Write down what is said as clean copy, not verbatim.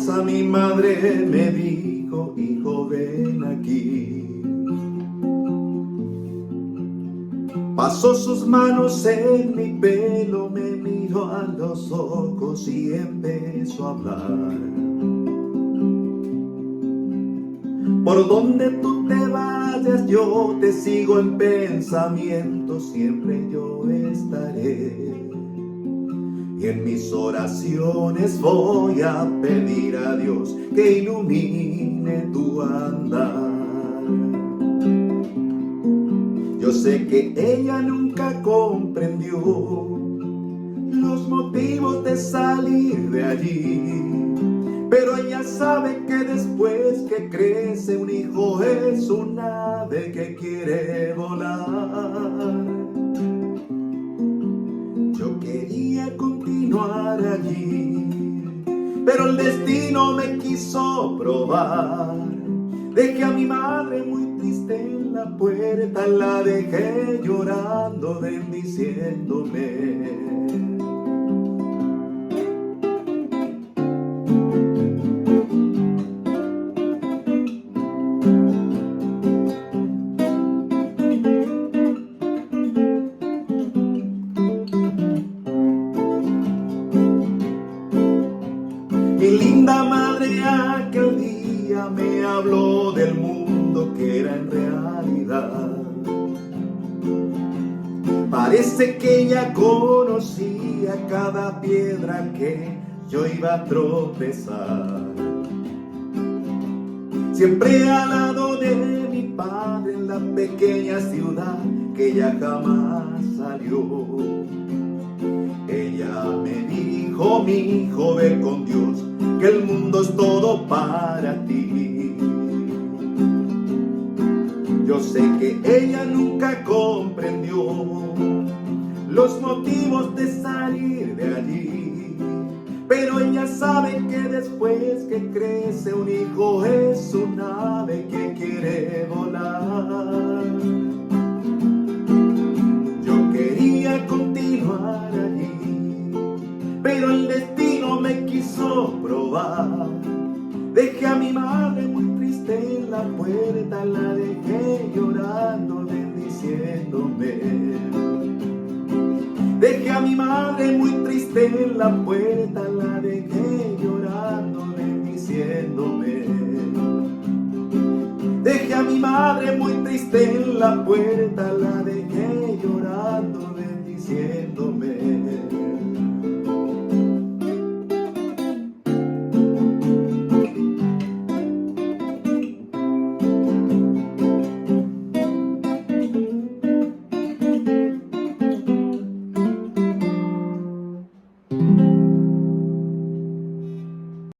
casa mi madre me dijo: hijo, ven aquí. Pasó sus manos en mi pelo, me miró a los ojos y empezó a hablar. Por donde tú te vayas yo te sigo en pensamiento, siempre yo estaré. Y en mis oraciones voy a pedir a Dios que ilumine tu andar. Yo sé que ella nunca comprendió los motivos de salir de allí, pero ella sabe que después que crece un hijo es un ave que quiere volar. Yo quería continuar allí, pero el destino me quiso probar. Dejé a mi madre muy triste en la puerta, la dejé llorando, bendiciéndome. Mi linda madre aquel día me habló del mundo que era en realidad. Parece que ella conocía cada piedra que yo iba a tropezar. Siempre al lado de mi padre en la pequeña ciudad que ella jamás salió. Ella me dijo: mi hijo, ve con Dios, que el mundo es todo para ti. Yo sé que ella nunca comprendió los motivos de salir de allí, pero ella sabe que después que crece un hijo es un ave que quiere volar. Yo quería continuar allí, pero el destino me quiso probar. Dejé a mi madre muy triste en la puerta, la dejé llorando, bendiciéndome. Dejé a mi madre muy triste en la puerta, la dejé llorando, bendiciéndome. Dejé a mi madre muy triste en la puerta, la dejé